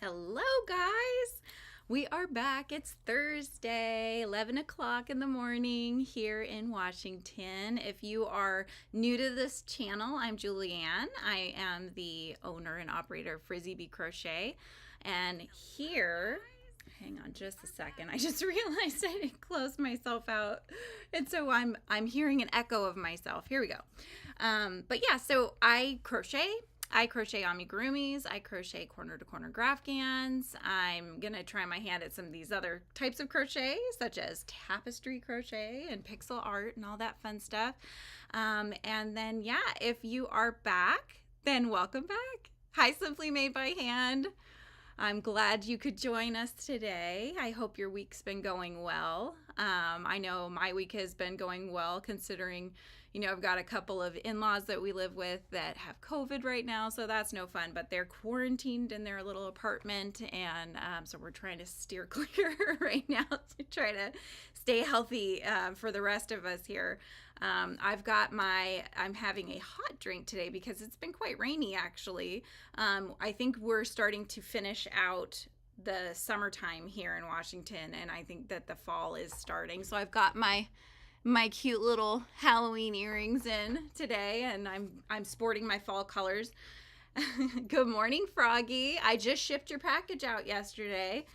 Hello, guys. We are back. It's Thursday, 11 o'clock in the morning here in Washington. If you are new to this channel, I'm Julianne. I am the owner and operator of Frizzy Bee Crochet. And here, hang on just a second. I just realized I didn't close myself out. And so I'm hearing an echo of myself. Here we go. But yeah, so I crochet amigurumis, I crochet corner to corner graph gans. I'm gonna try my hand at some of these other types of crochet, such as tapestry crochet and pixel art and all that fun stuff. And then yeah, if you are back, then welcome back. Hi, Simply Made by Hand. I'm glad you could join us today. I hope your week's been going well. I know my week has been going well considering, I've got a couple of in-laws that we live with that have COVID right now, so that's no fun, but they're quarantined in their little apartment, and so we're trying to steer clear right now to try to stay healthy for the rest of us here. I'm having a hot drink today because it's been quite rainy actually. I think we're starting to finish out the summertime here in Washington, and I think that the fall is starting. So I've got my cute little Halloween earrings in today, and I'm sporting my fall colors. Good morning, Froggy. I just shipped your package out yesterday.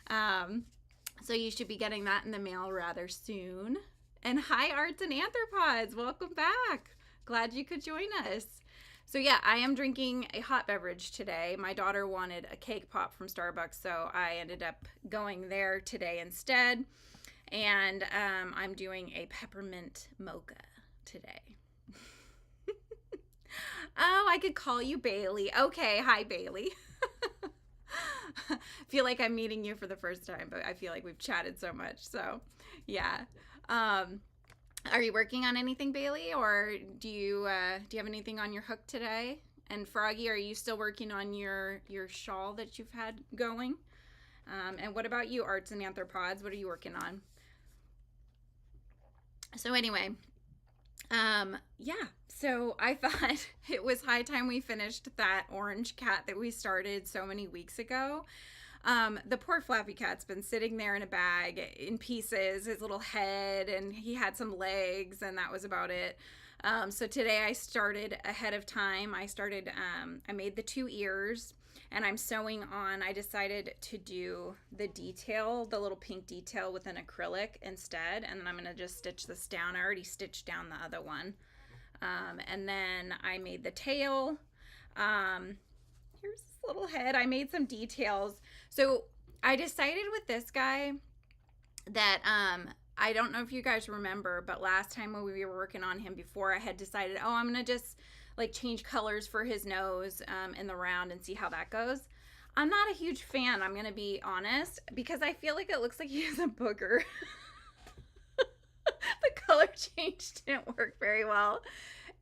So you should be getting that in the mail rather soon. And hi, Arts and Anthropods. Welcome back. Glad you could join us. So yeah, I am drinking a hot beverage today. My daughter wanted a cake pop from Starbucks, so I ended up going there today instead. And I'm doing a peppermint mocha today. Oh, I could call you Bailey. Okay, hi, Bailey. Feel like I'm meeting you for the first time, but I feel like we've chatted so much. So, yeah. Are you working on anything, Bailey, or do you have anything on your hook today? And Froggy, are you still working on your shawl that you've had going? And what about you, Arts and Anthropods? What are you working on? So anyway, yeah, so I thought it was high time we finished that orange cat that we started so many weeks ago. The poor Flappy Cat's been sitting there in a bag in pieces, his little head, and he had some legs, and that was about it. So today I started ahead of time. I made the 2 ears, and I'm sewing on. I decided to do the detail, the little pink detail with an acrylic instead, and then I'm gonna just stitch this down. I already stitched down the other one. And then I made the tail. Here's this little head. I made some details. So I decided with this guy that I don't know if you guys remember, but last time when we were working on him before, I had decided, oh, I'm gonna just like change colors for his nose in the round and see how that goes. I'm not a huge fan, I'm gonna be honest, because I feel like it looks like he has a booger. The color change didn't work very well,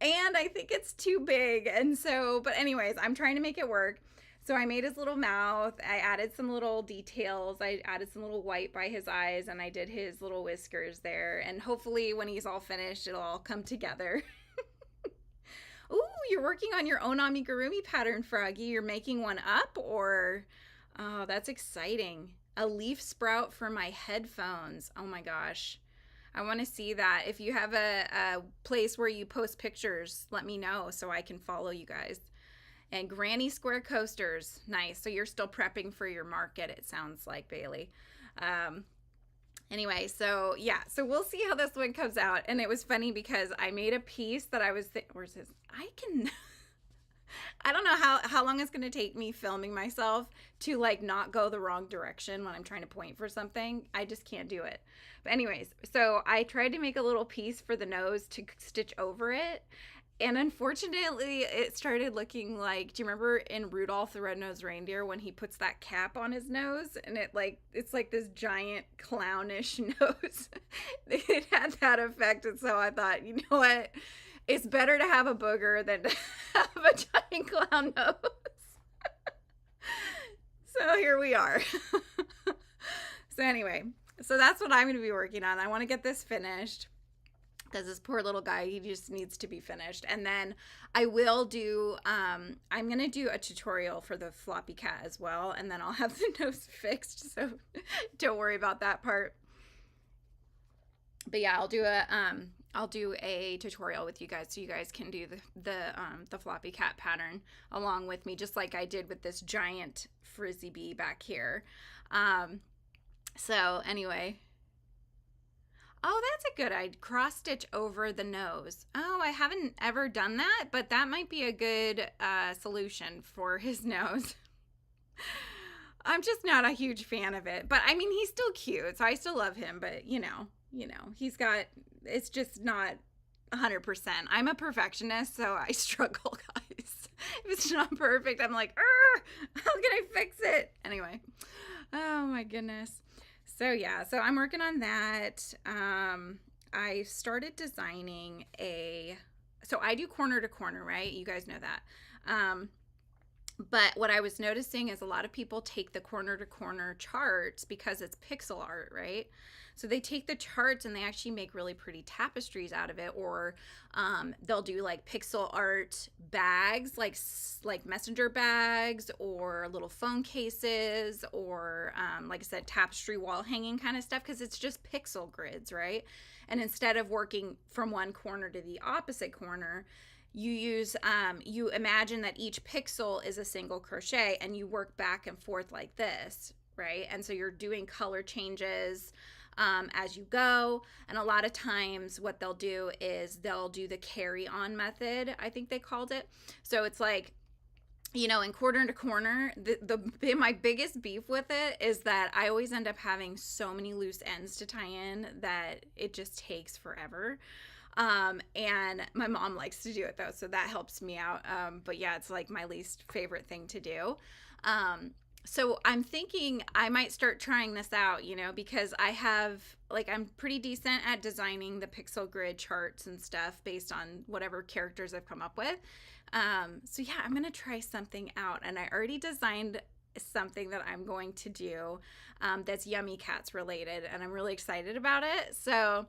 and I think it's too big, and so, but anyways, I'm trying to make it work. So I made his little mouth, I added some little details, I added some little white by his eyes, and I did his little whiskers there, and hopefully when he's all finished, it'll all come together. Ooh, you're working on your own amigurumi pattern, Froggy. You're making one up, or, oh, that's exciting. A leaf sprout for my headphones. Oh my gosh. I want to see that. If you have a place where you post pictures, let me know so I can follow you guys. And granny square coasters. Nice. So you're still prepping for your market, it sounds like, Bailey. Anyway, so yeah, so we'll see how this one comes out. And it was funny because I made a piece that I was, where's this? I don't know how long it's going to take me filming myself to like not go the wrong direction when I'm trying to point for something. I just can't do it. But anyways, so I tried to make a little piece for the nose to stitch over it. And unfortunately, it started looking like, do you remember in Rudolph the Red-Nosed Reindeer when he puts that cap on his nose? And it's like this giant clownish nose. It had that effect. And so I thought, you know what? It's better to have a booger than to have a giant clown nose. So here we are. So anyway, so that's what I'm going to be working on. I want to get this finished. because this poor little guy, he just needs to be finished. And then I will do, I'm going to do a tutorial for the floppy cat as well, and then I'll have the nose fixed, so don't worry about that part. But yeah, I'll do a tutorial with you guys so you guys can do the floppy cat pattern along with me, just like I did with this giant frizzy bee back here. So anyway, oh, that's a good idea. Cross stitch over the nose. Oh, I haven't ever done that, but that might be a good solution for his nose. I'm just not a huge fan of it, but I mean, he's still cute, so I still love him, but you know, he's got, it's just not 100%. I'm a perfectionist, so I struggle, guys. If it's not perfect, I'm like, how can I fix it? Anyway, oh my goodness. So yeah, so I'm working on that. I started designing so I do corner to corner, right? You guys know that. But what I was noticing is a lot of people take the corner to corner charts because it's pixel art, right? So they take the charts and they actually make really pretty tapestries out of it, or they'll do like pixel art bags, like messenger bags, or little phone cases, or like I said, tapestry wall hanging kind of stuff, because it's just pixel grids, right? And instead of working from one corner to the opposite corner, you use you imagine that each pixel is a single crochet, and you work back and forth like this, right? And so you're doing color changes as you go. And a lot of times what they'll do is they'll do the carry on method, I think they called it. So it's like, you know, in corner to corner, my biggest beef with it is that I always end up having so many loose ends to tie in that it just takes forever. And my mom likes to do it though, so that helps me out. But yeah, it's like my least favorite thing to do. So I'm thinking I might start trying this out, you know, because I'm pretty decent at designing the pixel grid charts and stuff based on whatever characters I've come up with. So yeah, I'm going to try something out, and I already designed something that I'm going to do, that's Yummy Cats related, and I'm really excited about it. So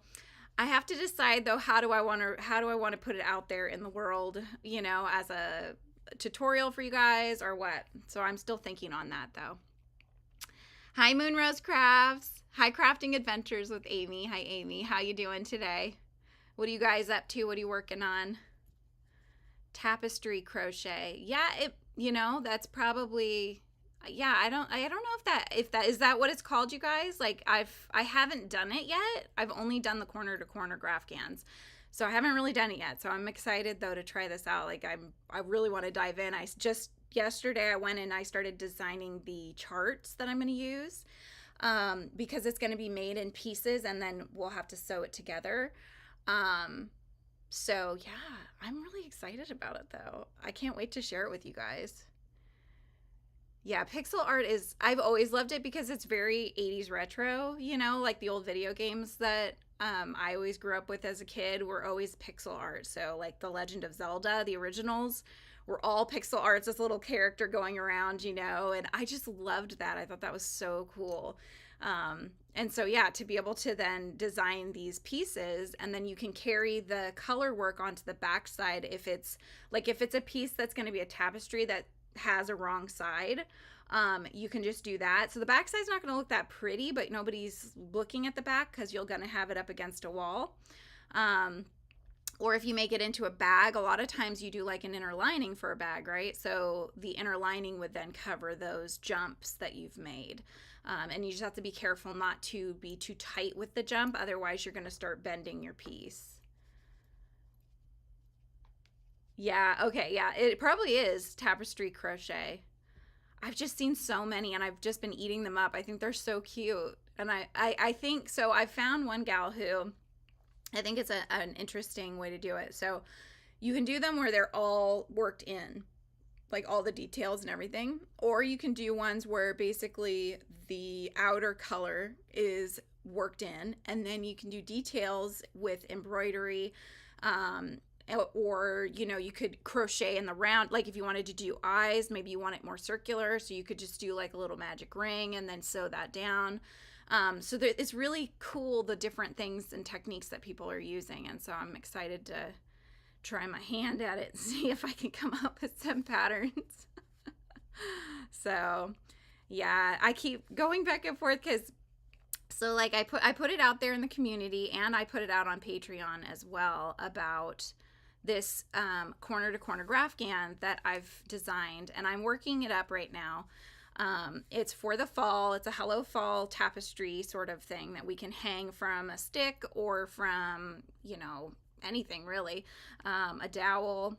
I have to decide though, how do I want to put it out there in the world, you know, as a tutorial for you guys or what. So I'm still thinking on that though. Hi Moonrose Crafts. Hi Crafting Adventures with Amy. Hi Amy. How you doing today? What are you guys up to? What are you working on? Tapestry crochet. Yeah, you know, that's probably, yeah, I don't know if that is that what it's called, you guys. Like I haven't done it yet. I've only done the corner to corner Grafgans. So I haven't really done it yet. So I'm excited though to try this out. Like I really want to dive in. Yesterday I went and I started designing the charts that I'm going to use, because it's going to be made in pieces and then we'll have to sew it together. So yeah, I'm really excited about it though. I can't wait to share it with you guys. Yeah, pixel art I've always loved it because it's very 80s retro, you know, like the old video games that I always grew up with as a kid were always pixel art. So like The Legend of Zelda, the originals were all pixel arts, this little character going around, you know, and I just loved that. I thought that was so cool. And so yeah, to be able to then design these pieces, and then you can carry the color work onto the back side if it's a piece that's going to be a tapestry that has a wrong side, you can just do that. So the back side's not going to look that pretty, but nobody's looking at the back because you're going to have it up against a wall. Or if you make it into a bag, a lot of times you do like an inner lining for a bag, right? So the inner lining would then cover those jumps that you've made. And you just have to be careful not to be too tight with the jump, otherwise you're going to start bending your piece. Yeah, okay, yeah, it probably is tapestry crochet. I've just seen so many and I've just been eating them up. I think they're so cute. And I think, so I found one gal who, I think it's an interesting way to do it. So you can do them where they're all worked in, like all the details and everything. Or you can do ones where basically the outer color is worked in, and then you can do details with embroidery, or you know, you could crochet in the round. Like if you wanted to do eyes, maybe you want it more circular, so you could just do like a little magic ring and then sew that down. So it's really cool, the different things and techniques that people are using. And so I'm excited to try my hand at it and see if I can come up with some patterns. So yeah, I keep going back and forth because so like I put it out there in the community, and I put it out on Patreon as well about this corner to corner grafghan that I've designed, and I'm working it up right now. It's for the fall. It's a Hello Fall tapestry sort of thing that we can hang from a stick or from, you know, anything really, a dowel.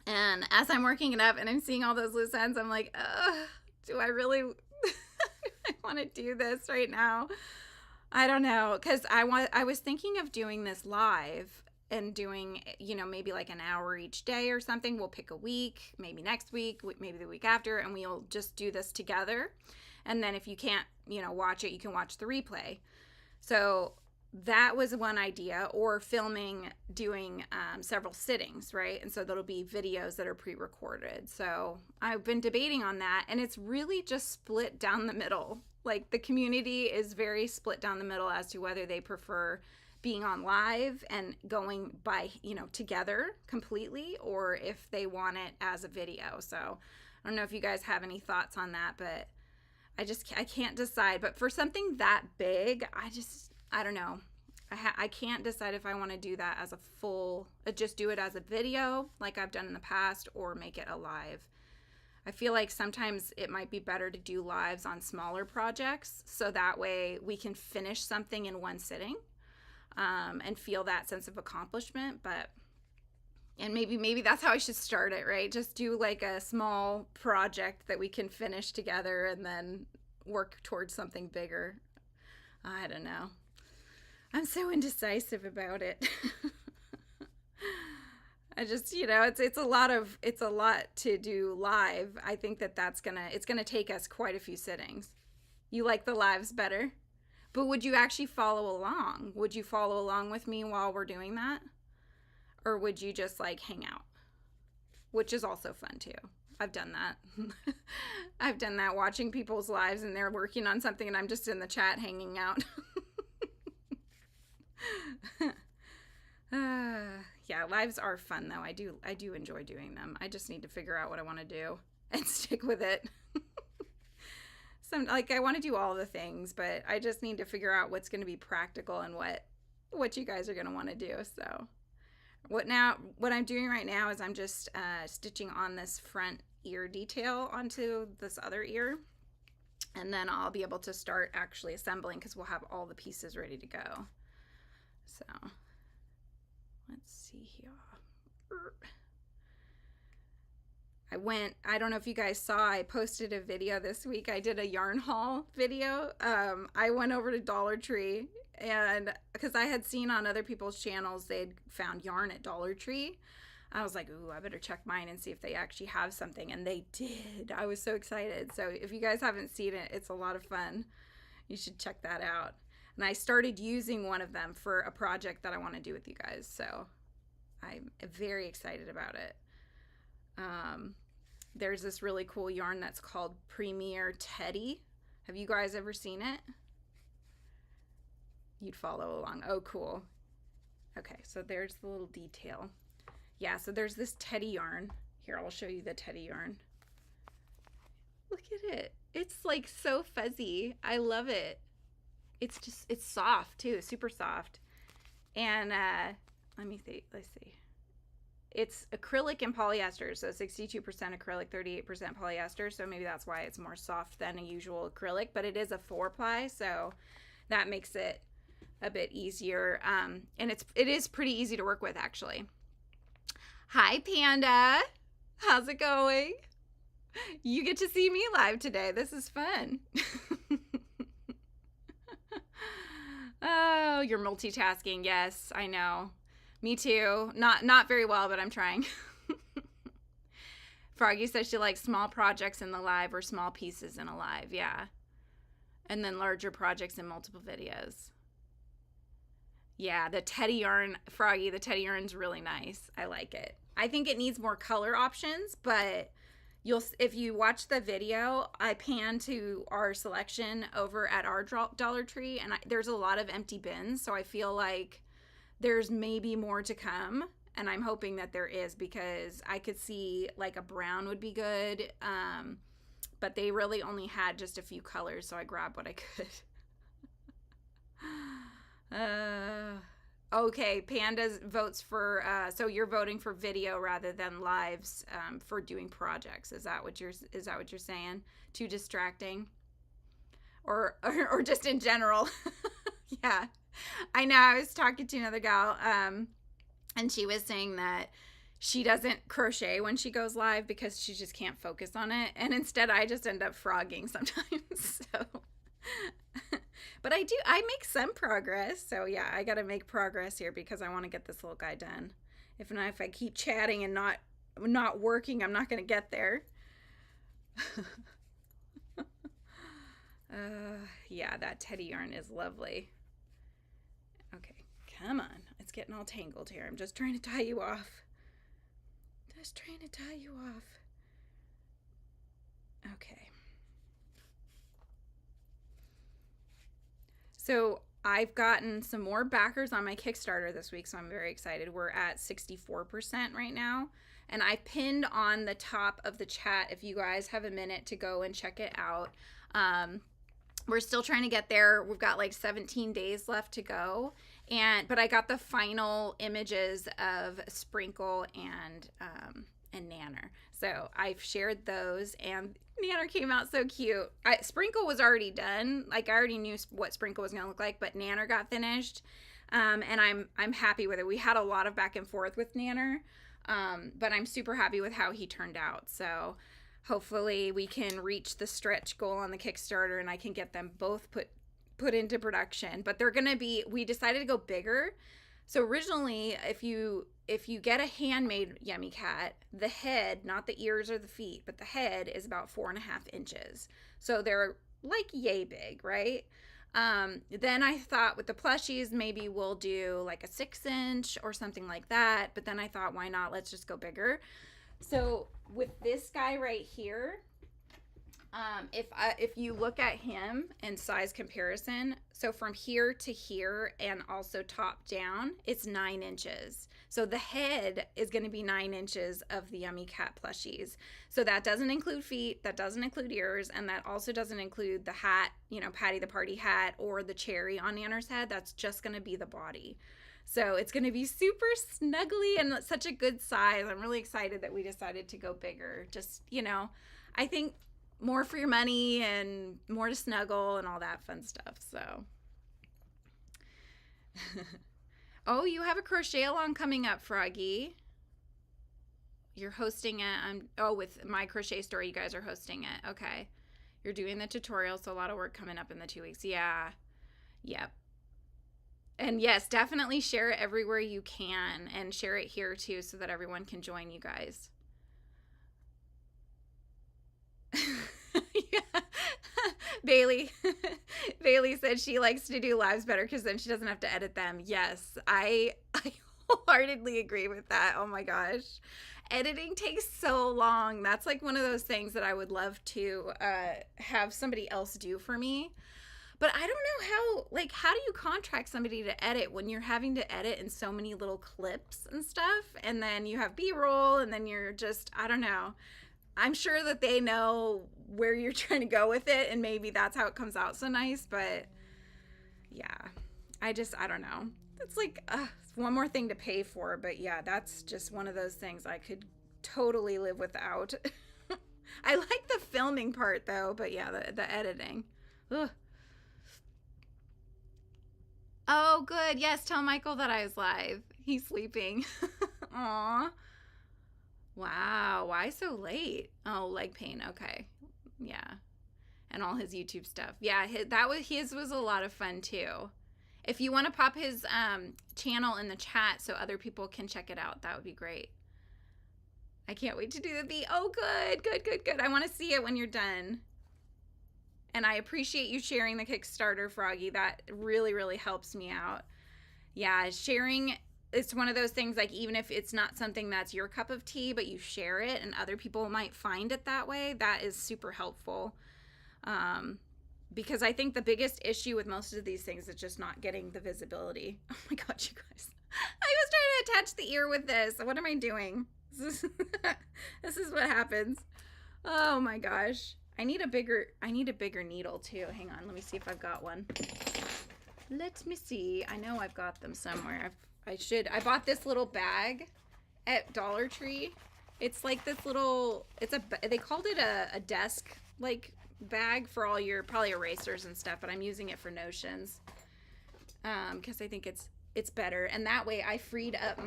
And as I'm working it up and I'm seeing all those loose ends, I'm like, do I really I want to do this right now? I don't know, because I was thinking of doing this live and doing, you know, maybe like an hour each day or something. We'll pick a week, maybe next week, maybe the week after, and we'll just do this together. And then if you can't, you know, watch it, you can watch the replay. So that was one idea, or filming, doing several sittings, right? And so there'll be videos that are pre-recorded. So I've been debating on that, and it's really just split down the middle. Like the community is very split down the middle as to whether they prefer being on live and going by, you know, together completely, or if they want it as a video. So I don't know if you guys have any thoughts on that, but I can't decide. But for something that big, I don't know. I can't decide if I want to do that as a full, just do it as a video like I've done in the past, or make it a live. I feel like sometimes it might be better to do lives on smaller projects, so that way we can finish something in one sitting, and feel that sense of accomplishment. And maybe that's how I should start it, right? Just do like a small project that we can finish together and then work towards something bigger. I don't know. I'm so indecisive about it. I just, you know, it's a lot to do live. I think it's gonna take us quite a few sittings. You like the lives better? But would you actually follow along? Would you follow along with me while we're doing that? Or would you just like hang out? Which is also fun too. I've done that. I've done that, watching people's lives and they're working on something and I'm just in the chat hanging out. Yeah, lives are fun though. I do enjoy doing them. I just need to figure out what I want to do and stick with it. I want to do all the things, but I just need to figure out what's going to be practical and what you guys are going to want to do. So what I'm doing right now is I'm just stitching on this front ear detail onto this other ear, and then I'll be able to start actually assembling because we'll have all the pieces ready to go. So let's see here. I don't know if you guys saw, I posted a video this week. I did a yarn haul video. I went over to Dollar Tree, and because I had seen on other people's channels they'd found yarn at Dollar Tree. I was like, ooh, I better check mine and see if they actually have something, and they did. I was so excited. So if you guys haven't seen it, it's a lot of fun. You should check that out. And I started using one of them for a project that I want to do with you guys. So I'm very excited about it. There's this really cool yarn that's called Premier Teddy. Have you guys ever seen it? You'd follow along. Oh, cool. Okay, so there's the little detail. Yeah, so there's this teddy yarn. Here, I'll show you the teddy yarn. Look at it. It's like so fuzzy. I love it. It's soft too, super soft. And let's see. It's acrylic and polyester, so 62% acrylic, 38% polyester, so maybe that's why it's more soft than a usual acrylic, but it is a 4-ply, so that makes it a bit easier. And it is pretty easy to work with, actually. Hi, Panda. How's it going? You get to see me live today. This is fun. Oh, you're multitasking. Yes, I know. Me too. Not very well, but I'm trying. Froggy says she likes small projects in the live or small pieces in a live. Yeah. And then larger projects in multiple videos. Yeah, the teddy yarn, Froggy, the teddy yarn's really nice. I like it. I think it needs more color options, but if you watch the video, I pan to our selection over at our Dollar Tree, and there's a lot of empty bins, so I feel like there's maybe more to come, and I'm hoping that there is, because I could see like a brown would be good, but they really only had just a few colors, so I grabbed what I could. Okay, Pandas votes for, so you're voting for video rather than lives for doing projects. Is that what you're saying? Too distracting? Or just in general? Yeah. I know, I was talking to another gal, and she was saying that she doesn't crochet when she goes live because she just can't focus on it. And instead I just end up frogging sometimes, so... But I make some progress. So yeah, I got to make progress here because I want to get this little guy done. If I keep chatting and not working, I'm not going to get there. Yeah, that teddy yarn is lovely. Okay, come on. It's getting all tangled here. I'm just trying to tie you off. Okay. So I've gotten some more backers on my Kickstarter this week, so I'm very excited. We're at 64% right now. And I pinned on the top of the chat if you guys have a minute to go and check it out. We're still trying to get there. We've got like 17 days left to go. But I got the final images of Sprinkle and Nanner. So I've shared those, and Nanner came out so cute. Sprinkle was already done. Like, I already knew what Sprinkle was going to look like, but Nanner got finished. And I'm happy with it. We had a lot of back and forth with Nanner, but I'm super happy with how he turned out. So hopefully we can reach the stretch goal on the Kickstarter, and I can get them both put into production. But they're going to be, we decided to go bigger. So originally, if you get a handmade Yummy Cat, the head, not the ears or the feet, but the head is about 4.5 inches. So they're like yay big, right? Then I thought with the plushies, maybe we'll do like a 6-inch or something like that. But then I thought, why not? Let's just go bigger. So with this guy right here, if you look at him in size comparison, so from here to here and also top down, it's 9 inches. So the head is going to be 9 inches of the Yummy Cat plushies. So that doesn't include feet, that doesn't include ears, and that also doesn't include the hat, you know, Patty the Party hat or the cherry on Nanner's head. That's just going to be the body. So it's going to be super snuggly and such a good size. I'm really excited that we decided to go bigger. Just, you know, I think more for your money and more to snuggle and all that fun stuff. So, oh, you have a crochet along coming up, Froggy. You're hosting it. With my crochet story, you guys are hosting it. Okay. You're doing the tutorial, so a lot of work coming up in the 2 weeks. Yeah. Yep. And yes, definitely share it everywhere you can, and share it here too so that everyone can join you guys. Yeah. Bailey said she likes to do lives better because then she doesn't have to edit them. Yes, I wholeheartedly agree with that. Oh my gosh. Editing takes so long. That's like one of those things that I would love to have somebody else do for me. But I don't know how do you contract somebody to edit when you're having to edit in so many little clips and stuff, and then you have B-roll, and then you're just, I don't know. I'm sure that they know where you're trying to go with it, and maybe that's how it comes out so nice, but yeah, I don't know. It's like one more thing to pay for, but yeah, that's just one of those things I could totally live without. I like the filming part though, but yeah, the editing. Ugh. Oh, good. Yes, tell Michael that I was live. He's sleeping. Aw. Wow. Why so late? Oh, leg pain. Okay. Yeah. And all his YouTube stuff. Yeah, his was a lot of fun too. If you want to pop his channel in the chat so other people can check it out, that would be great. I can't wait to do the bee. Oh, good. Good, good, good. I want to see it when you're done. And I appreciate you sharing the Kickstarter, Froggy. That really, really helps me out. Yeah, sharing it's one of those things, like, even if it's not something that's your cup of tea, but you share it and other people might find it that way, that is super helpful. Because I think the biggest issue with most of these things is just not getting the visibility. Oh my God, you guys. I was trying to attach the ear with this. What am I doing? This is what happens. Oh my gosh. I need a bigger needle too. Hang on, let me see if I've got one. Let me see. I know I've got them somewhere. I bought this little bag at Dollar Tree. It's like this little, they called it a desk like bag for all your probably erasers and stuff, but I'm using it for notions because I think it's better. And that way I freed up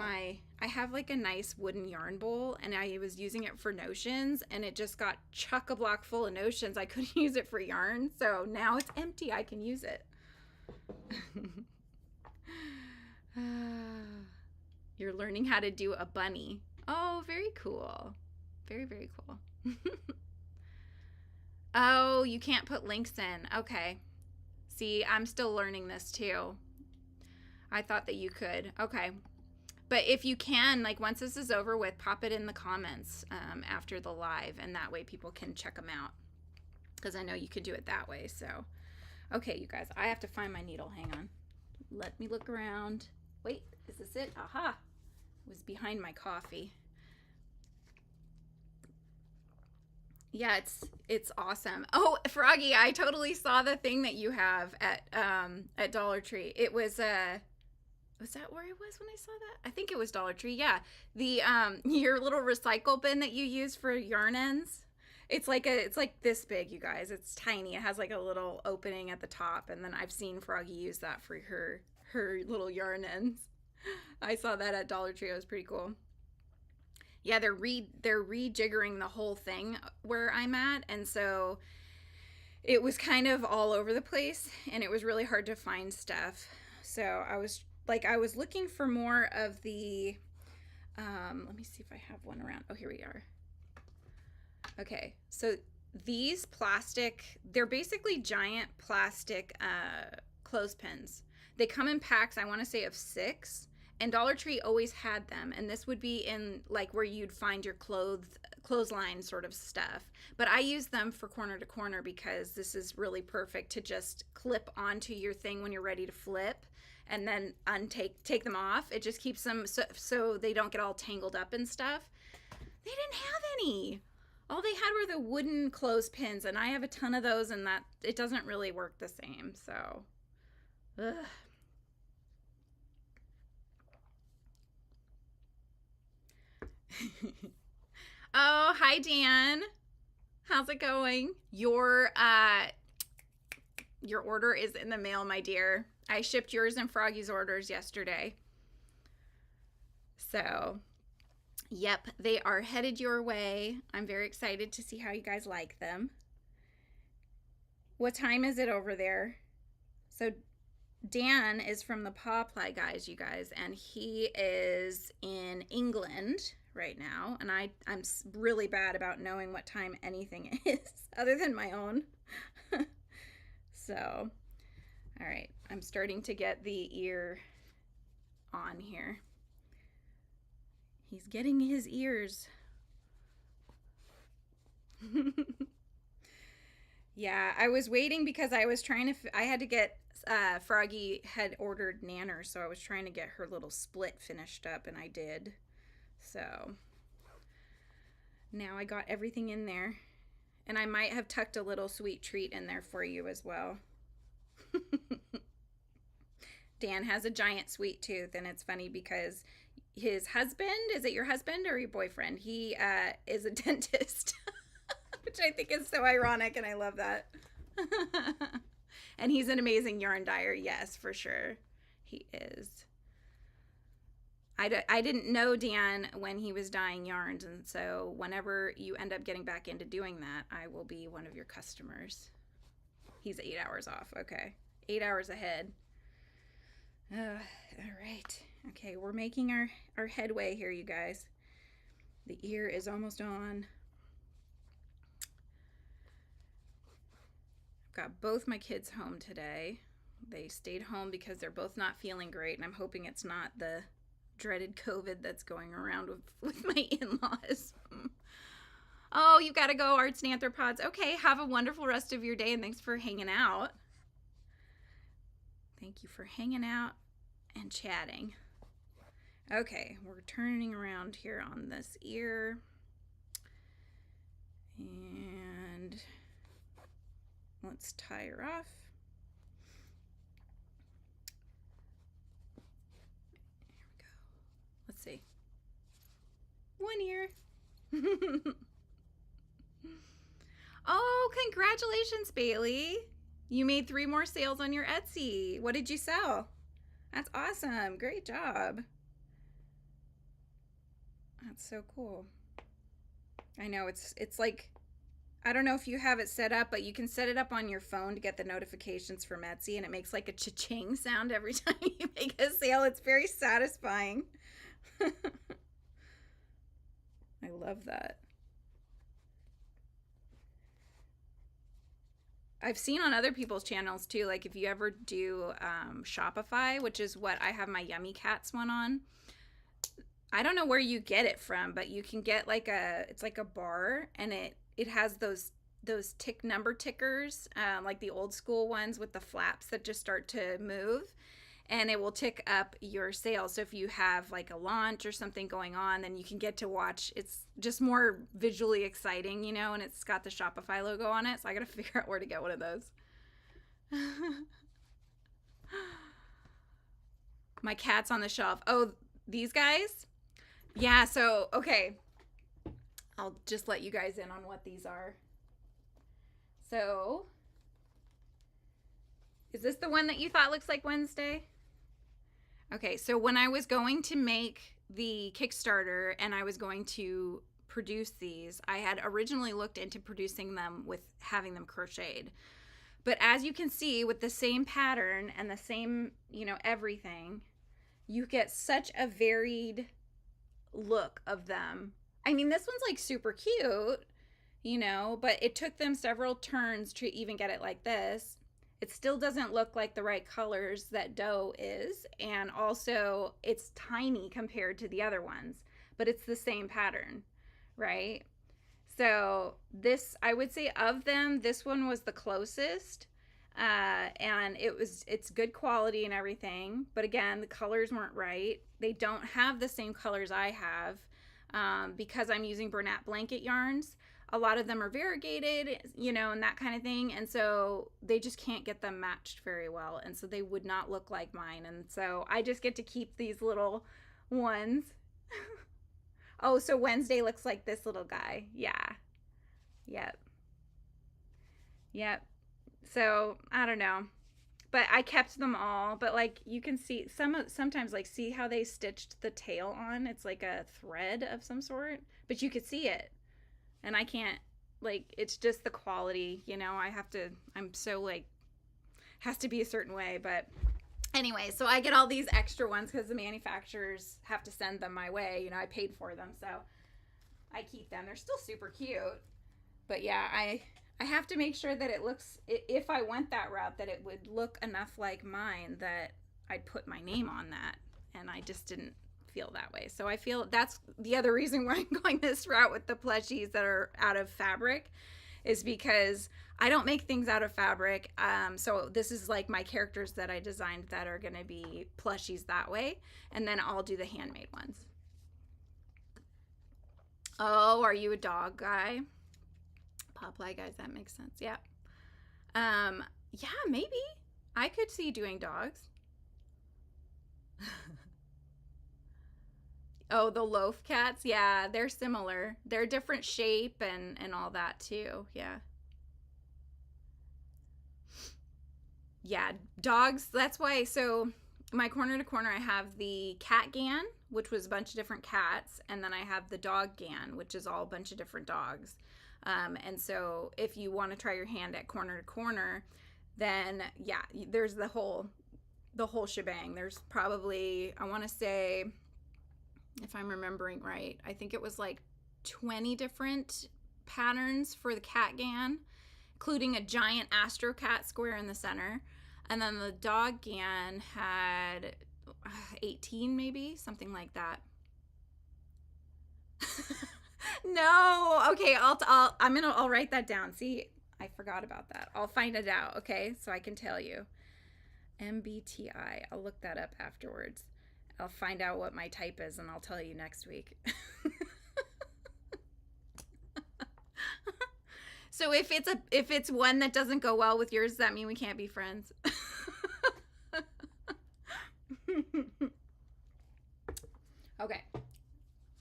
I have like a nice wooden yarn bowl, and I was using it for notions, and it just got chock-a-block full of notions. I couldn't use it for yarn, so now it's empty. I can use it. You're learning how to do a bunny. Oh, very cool. Very, very cool. Oh, you can't put links in. Okay. See, I'm still learning this too. I thought that you could. Okay. But if you can, like, once this is over with, pop it in the comments after the live, and that way people can check them out. Because I know you could do it that way. So, okay, you guys, I have to find my needle. Hang on. Let me look around. Wait, is this it? Aha. It was behind my coffee. Yeah, it's awesome. Oh, Froggy, I totally saw the thing that you have at Dollar Tree. It was that where it was when I saw that? I think it was Dollar Tree. Yeah. The your little recycle bin that you use for yarn ends. It's like this big, you guys. It's tiny. It has like a little opening at the top, and then I've seen Froggy use that for her little yarn ends. I saw that at Dollar Tree. It was pretty cool. Yeah, they're rejiggering the whole thing where I'm at, and so it was kind of all over the place, and it was really hard to find stuff. So I was looking for more of the let me see if I have one around. Oh, here we are. Okay, so these plastic, they're basically giant plastic clothespins. They come in packs, I want to say, of 6. And Dollar Tree always had them, and this would be in like where you'd find your clothesline sort of stuff. But I use them for corner to corner because this is really perfect to just clip onto your thing when you're ready to flip, and then take them off. It just keeps them so they don't get all tangled up and stuff. They didn't have any. All they had were the wooden clothespins, and I have a ton of those, and that it doesn't really work the same. So, ugh. Oh, hi Dan. How's it going? Your order is in the mail, my dear. I shipped yours and Froggy's orders yesterday. So, yep, they are headed your way. I'm very excited to see how you guys like them. What time is it over there? So Dan is from the Paw Ply Guys, you guys, and he is in England right now, and I'm really bad about knowing what time anything is other than my own. So, all right, I'm starting to get the ear on here. He's getting his ears. Yeah, I was waiting because I was trying to, I had to get, Froggy had ordered Nanner, so I was trying to get her little split finished up, and I did. So now I got everything in there, and I might have tucked a little sweet treat in there for you as well. Dan has a giant sweet tooth, and it's funny because his husband, is it your husband or your boyfriend? He is a dentist, which I think is so ironic, and I love that. And he's an amazing yarn dyer. Yes, for sure. He is. I didn't know Dan when he was dyeing yarns, and so whenever you end up getting back into doing that, I will be one of your customers. He's 8 hours off. Okay. 8 hours ahead. All right. Okay, we're making our headway here, you guys. The ear is almost on. I've got both my kids home today. They stayed home because they're both not feeling great, and I'm hoping it's not the dreaded COVID that's going around with my in-laws. Oh, you've got to go, Arts and Arthropods. Okay, have a wonderful rest of your day, and thanks for hanging out. Thank you for hanging out and chatting. Okay, we're turning around here on this ear. And let's tie her off. Here we go. Let's see. One ear. Oh, congratulations, Bailey. You made 3 more sales on your Etsy. What did you sell? That's awesome. Great job. That's so cool. I know it's like, I don't know if you have it set up, but you can set it up on your phone to get the notifications from Etsy, and it makes like a cha-ching sound every time you make a sale. It's very satisfying. I love that. I've seen on other people's channels too, like if you ever do Shopify, which is what I have my Yummy Cats one on. I don't know where you get it from, but you can get like it's like a bar, and it has those number tickers, like the old school ones with the flaps that just start to move, and it will tick up your sales. So if you have like a launch or something going on, then you can get to watch. It's just more visually exciting, you know, and it's got the Shopify logo on it. So I got to figure out where to get one of those. My cat's on the shelf. Oh, these guys? Yeah, so, okay. I'll just let you guys in on what these are. So, is this the one that you thought looks like Wednesday? Okay, so when I was going to make the Kickstarter and I was going to produce these, I had originally looked into producing them with having them crocheted. But as you can see, with the same pattern and the same, you know, everything, you get such a varied look of them. I mean, this one's like super cute, you know, but it took them several turns to even get it like this. It still doesn't look like the right colors that dough is, and also it's tiny compared to the other ones, but it's the same pattern, right? So this, I would say of them, this one was the closest, and it's good quality and everything, but again, the colors weren't right. They don't have the same colors I have, because I'm using Bernat blanket yarns. A lot of them are variegated, you know, and that kind of thing. And so they just can't get them matched very well. And so they would not look like mine. And so I just get to keep these little ones. Oh, so Wednesday looks like this little guy. Yeah. Yep. Yep. So I don't know. But I kept them all. But like you can see sometimes like see how they stitched the tail on? It's like a thread of some sort. But you could see it. And I can't, like, it's just the quality, you know, I'm so, like, has to be a certain way. But anyway, so I get all these extra ones because the manufacturers have to send them my way. You know, I paid for them, so I keep them. They're still super cute. But yeah, I have to make sure that it looks, if I went that route, that it would look enough like mine that I'd put my name on that. And I just didn't feel that way. So I feel that's the other reason why I'm going this route with the plushies that are out of fabric, is because I don't make things out of fabric. So this is like my characters that I designed that are going to be plushies that way. And then I'll do the handmade ones. Oh, are you a dog guy? Popeye guys, that makes sense. Yeah. Yeah, maybe. I could see doing dogs. Oh, the loaf cats. Yeah, they're similar. They're different shape and all that too. Yeah. Yeah, dogs. That's why. So my corner to corner, I have the cat GAN, which was a bunch of different cats. And then I have the dog GAN, which is all a bunch of different dogs. And so if you want to try your hand at corner to corner, then yeah, there's the whole shebang. There's probably, I want to say, if I'm remembering right, I think it was like 20 different patterns for the cat GAN, including a giant Astro Cat square in the center. And then the dog GAN had 18 maybe, something like that. No, okay, I'll write that down. See, I forgot about that. I'll find it out, okay, so I can tell you. MBTI. I'll look that up afterwards. I'll find out what my type is and I'll tell you next week. So if it's one that doesn't go well with yours, does that mean we can't be friends? Okay.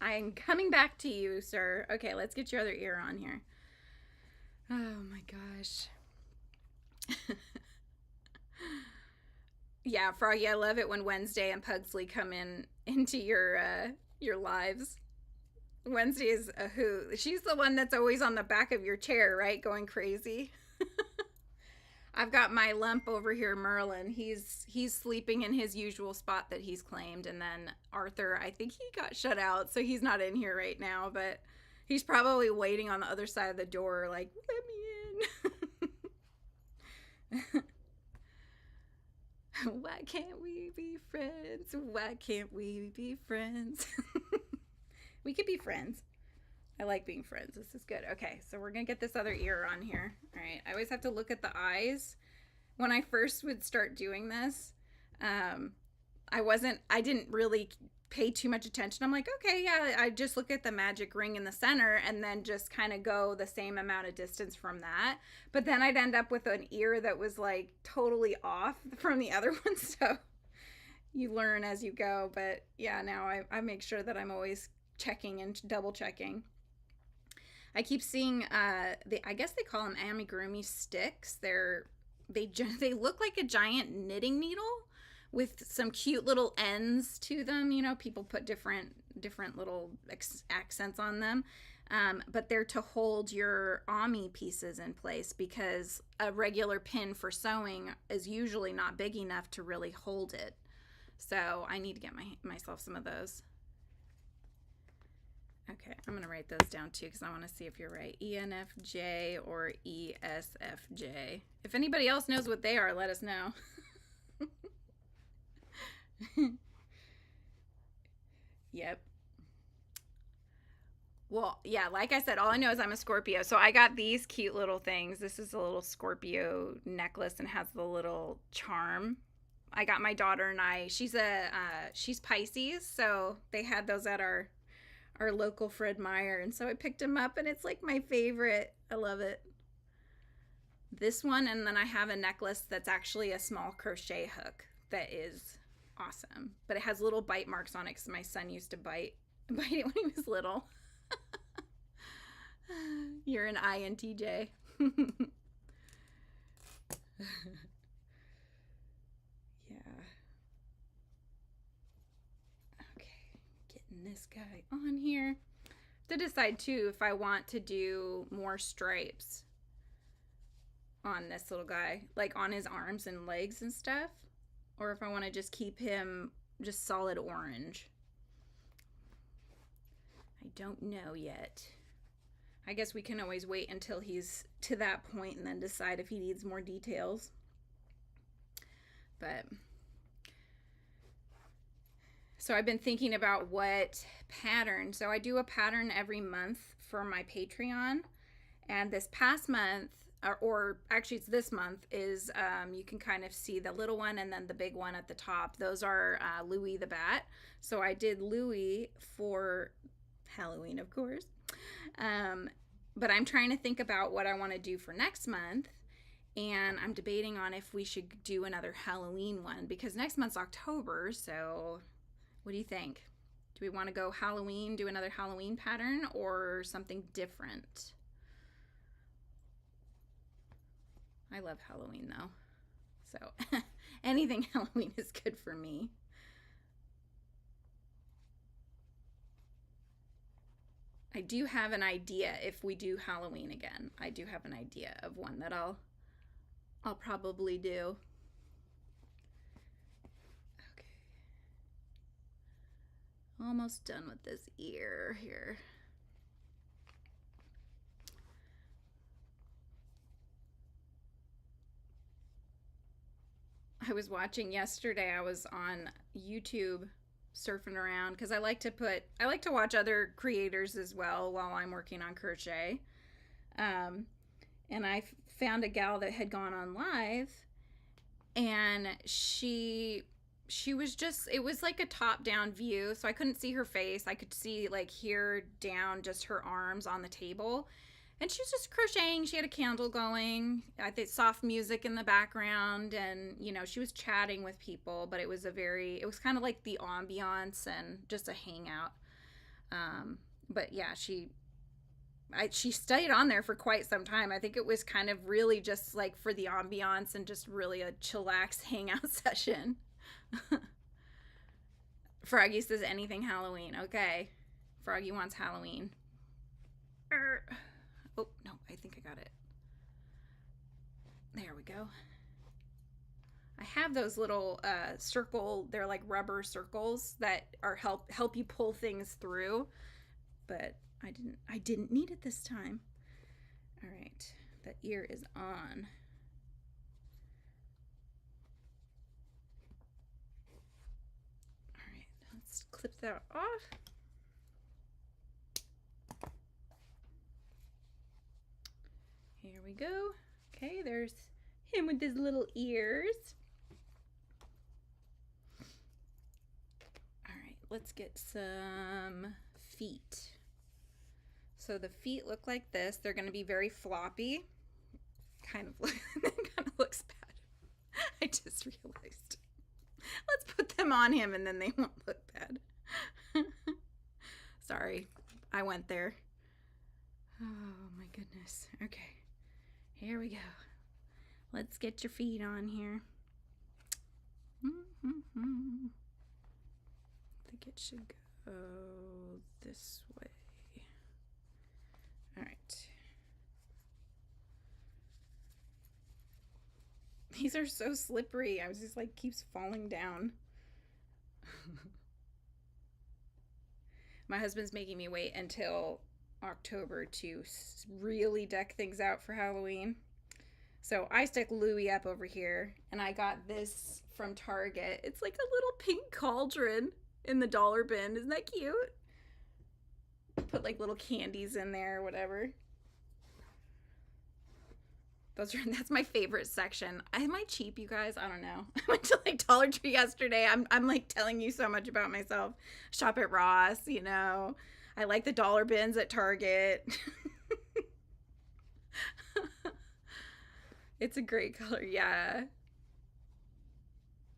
I'm coming back to you, sir. Okay, let's get your other ear on here. Oh my gosh. Yeah, Froggy, I love it when Wednesday and Pugsley come into your lives. Wednesday is a hoot. She's the one that's always on the back of your chair, right? Going crazy. I've got my lump over here, Merlin. He's sleeping in his usual spot that he's claimed. And then Arthur, I think he got shut out, so he's not in here right now. But he's probably waiting on the other side of the door like, let me in. Why can't we be friends? Why can't we be friends? We could be friends. I like being friends. This is good. Okay, so we're going to get this other ear on here. All right, I always have to look at the eyes. When I first would start doing this, I didn't really pay too much attention. I'm like, okay, yeah, I just look at the magic ring in the center and then just kind of go the same amount of distance from that. But then I'd end up with an ear that was like totally off from the other one. So you learn as you go. But yeah, now I make sure that I'm always checking and double checking. I keep seeing I guess they call them amigurumi sticks. They look like a giant knitting needle with some cute little ends to them. You know, people put different little accents on them. But they're to hold your ami pieces in place because a regular pin for sewing is usually not big enough to really hold it. So I need to get myself some of those. Okay, I'm going to write those down too because I want to see if you're right. ENFJ or ESFJ. If anybody else knows what they are, let us know. Yep. Well, yeah, like I said, all I know is I'm a Scorpio. So I got these cute little things. This is a little Scorpio necklace and has the little charm. I got my daughter and she's Pisces, so they had those at our local Fred Meyer, and so I picked them up and it's like my favorite. I love it. This one, and then I have a necklace that's actually a small crochet hook that is awesome, but it has little bite marks on it because my son used to bite it when he was little. You're an INTJ. This guy on here to decide too if I want to do more stripes on this little guy, like on his arms and legs and stuff, or if I want to just keep him just solid orange. I don't know yet. I guess we can always wait until he's to that point and then decide if he needs more details. But so I've been thinking about what pattern. So I do a pattern every month for my Patreon. And this past month, or actually it's this month, is you can kind of see the little one and then the big one at the top. Those are Louie the Bat. So I did Louie for Halloween, of course. But I'm trying to think about what I want to do for next month. And I'm debating on if we should do another Halloween one because next month's October, so what do you think? Do we want to go Halloween, do another Halloween pattern, or something different? I love Halloween, though. So anything Halloween is good for me. I do have an idea if we do Halloween again. I do have an idea of one that I'll probably do. Almost done with this ear here. I was watching yesterday. I was on YouTube surfing around because I like to watch other creators as well while I'm working on crochet. Um, and I found a gal that had gone on live, and she was just, it was like a top down view, so I couldn't see her face. I could see like here down just her arms on the table, and she was just crocheting. She had a candle going, I think soft music in the background, and you know, she was chatting with people, but it was it was kind of like the ambiance and just a hangout. But yeah, she stayed on there for quite some time. I think it was kind of really just like for the ambiance and just really a chillax hangout session. Froggy says anything Halloween. Okay. Froggy wants Halloween. Oh, no, I think I got it. There we go. I have those little circle, they're like rubber circles that are help you pull things through, but I didn't need it this time. All right, the ear is on. All right, let's clip that off. Here we go. Okay, there's him with his little ears. All right, let's get some feet. So the feet look like this. They're going to be very floppy. Kind of looks bad. I just realized. Let's put them on him and then they won't look bad. Sorry, I went there. Oh my goodness. Okay, here we go. Let's get your feet on here. I think it should go this way. All right. These are so slippery. I was just like, keeps falling down. My husband's making me wait until October to really deck things out for Halloween. So I stuck Louie up over here, and I got this from Target. It's like a little pink cauldron in the dollar bin. Isn't that cute? Put like little candies in there or whatever. That's my favorite section. Am I cheap, you guys? I don't know. I went to like Dollar Tree yesterday. I'm like telling you so much about myself. Shop at Ross, you know. I like the dollar bins at Target. It's a great color. Yeah.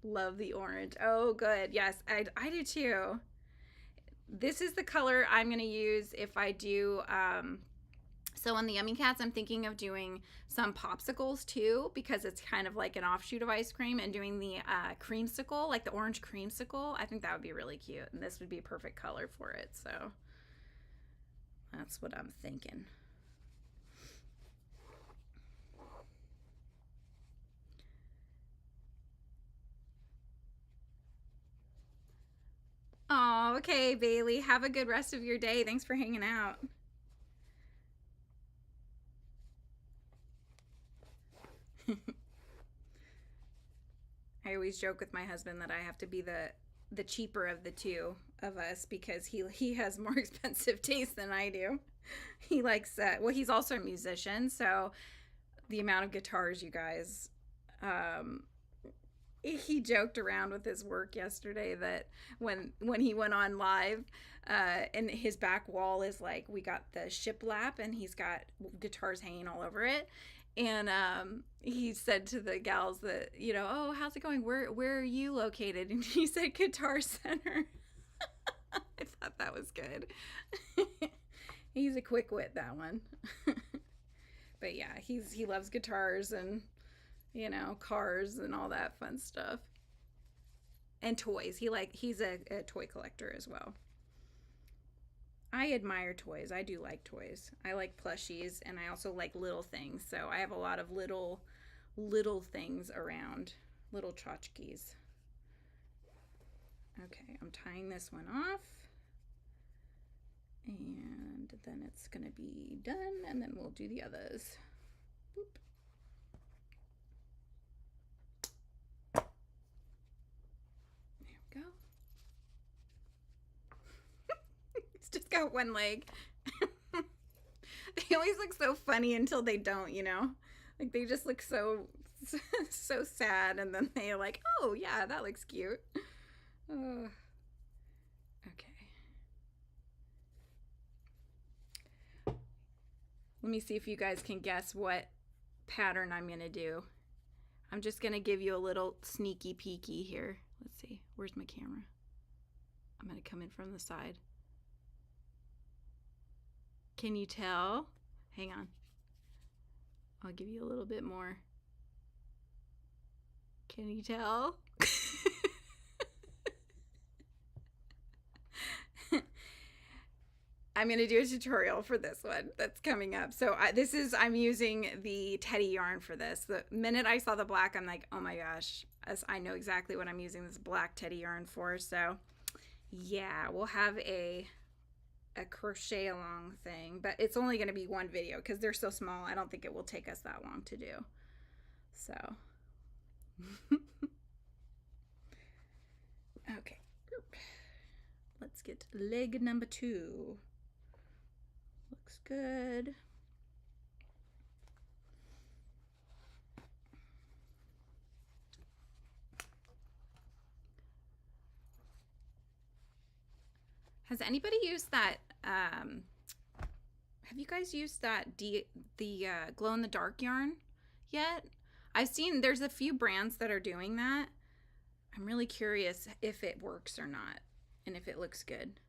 Love the orange. Oh, good. Yes, I do too. This is the color I'm going to use if I do, so on the Yummy Cats, I'm thinking of doing some popsicles too, because it's kind of like an offshoot of ice cream, and doing the creamsicle, like the orange creamsicle. I think that would be really cute, and this would be a perfect color for it. So that's what I'm thinking. Oh, okay, Bailey. Have a good rest of your day. Thanks for hanging out. I always joke with my husband that I have to be the cheaper of the two of us, because he has more expensive taste than I do. He likes well, he's also a musician, so the amount of guitars, you guys, he joked around with his work yesterday that when he went on live, and his back wall is like, we got the shiplap and he's got guitars hanging all over it, and he said to the gals that, you know, oh, how's it going, where are you located, and he said Guitar Center. I thought that was good. He's a quick wit, that one. But yeah, he loves guitars and, you know, cars and all that fun stuff, and toys. He's a toy collector as well. I admire toys. I do like toys. I like plushies, and I also like little things. So I have a lot of little things around, little tchotchkes. Okay, I'm tying this one off, and then it's gonna be done, and then we'll do the others. Boop. one leg. They always look so funny until they don't, you know? Like they just look so sad, and then they're like, oh yeah, that looks cute. Okay. Let me see if you guys can guess what pattern I'm gonna do. I'm just gonna give you a little sneaky peeky here. Let's see, where's my camera? I'm gonna come in from the side. Can you tell? Hang on. I'll give you a little bit more. Can you tell? I'm going to do a tutorial for this one that's coming up. So I'm using the teddy yarn for this. The minute I saw the black, I'm like, oh my gosh, I know exactly what I'm using this black teddy yarn for. So yeah, we'll have a crochet along thing, but it's only going to be one video because they're so small. I don't think it will take us that long to do. So okay, let's get leg number 2. Looks good. Has anybody used that? Have you guys used that the glow in the dark yarn yet? I've seen there's a few brands that are doing that. I'm really curious if it works or not, and if it looks good.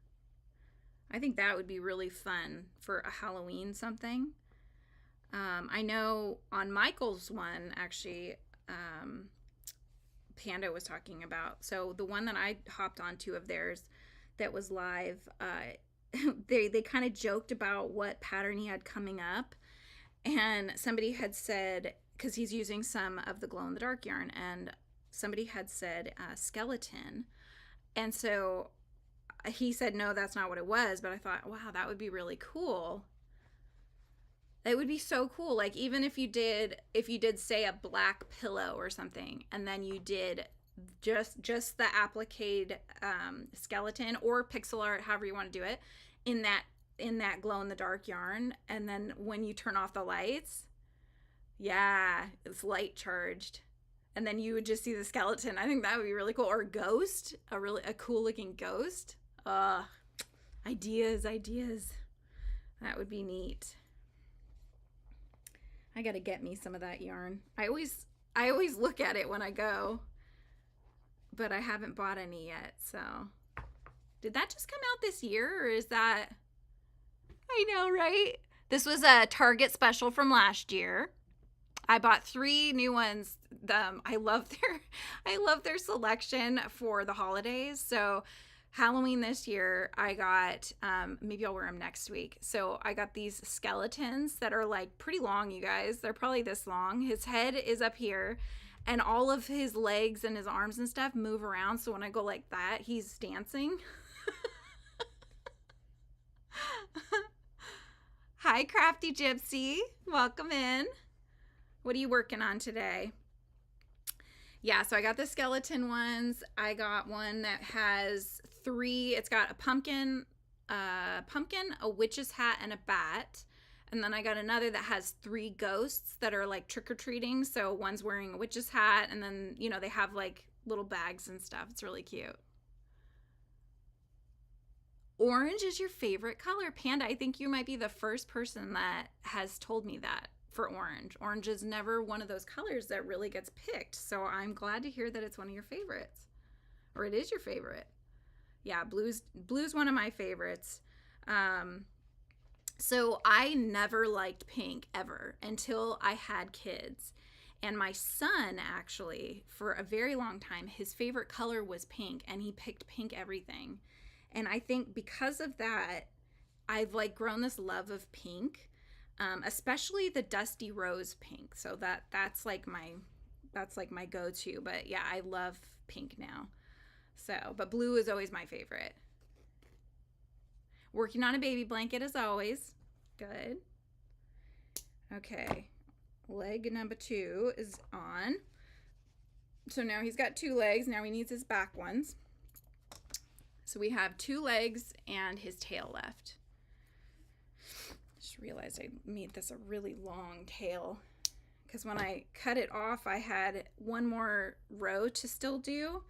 I think that would be really fun for a Halloween something. I know on Michael's one, actually, Panda was talking about. So the one that I hopped onto of theirs that was live, they kind of joked about what pattern he had coming up. And somebody had said, because he's using some of the glow in the dark yarn, and somebody had said skeleton. And so he said, no, that's not what it was. But I thought, wow, that would be really cool. It would be so cool. Like, even if you did say a black pillow or something, and then you did just the applique skeleton or pixel art, however you want to do it, in that glow in the dark yarn, and then when you turn off the lights, yeah, it's light charged, and then you would just see the skeleton. I think that would be really cool. Or a ghost, a cool looking ghost. Ideas. That would be neat. I gotta get me some of that yarn. I always look at it when I go, but I haven't bought any yet. So did that just come out this year, or is that, I know, right? This was a Target special from last year. I bought 3 new ones. I love their selection for the holidays. So Halloween this year, I got, maybe I'll wear them next week. So I got these skeletons that are like pretty long, you guys. They're probably this long. His head is up here, and all of his legs and his arms and stuff move around. So when I go like that, he's dancing. Hi, Crafty Gypsy. Welcome in. What are you working on today? Yeah, so I got the skeleton ones. I got one that has 3. It's got a pumpkin, a witch's hat, and a bat. And then I got another that has 3 ghosts that are like trick-or-treating. So one's wearing a witch's hat, and then, you know, they have like little bags and stuff. It's really cute. Orange is your favorite color. Panda, I think you might be the first person that has told me that for orange. Orange is never one of those colors that really gets picked. So I'm glad to hear that it's one of your favorites. Or it is your favorite. Yeah, blue's one of my favorites. So I never liked pink ever until I had kids. And my son, actually, for a very long time, his favorite color was pink, and he picked pink everything. And I think because of that, I've like grown this love of pink, especially the dusty rose pink. So that's like my go-to. But yeah, I love pink now. So, but blue is always my favorite. Working on a baby blanket as always. Good. Okay. Leg number 2 is on. So now he's got 2 legs. Now he needs his back ones. So we have 2 legs and his tail left. realized I made this a really long tail because when I cut it off, I had one more row to still do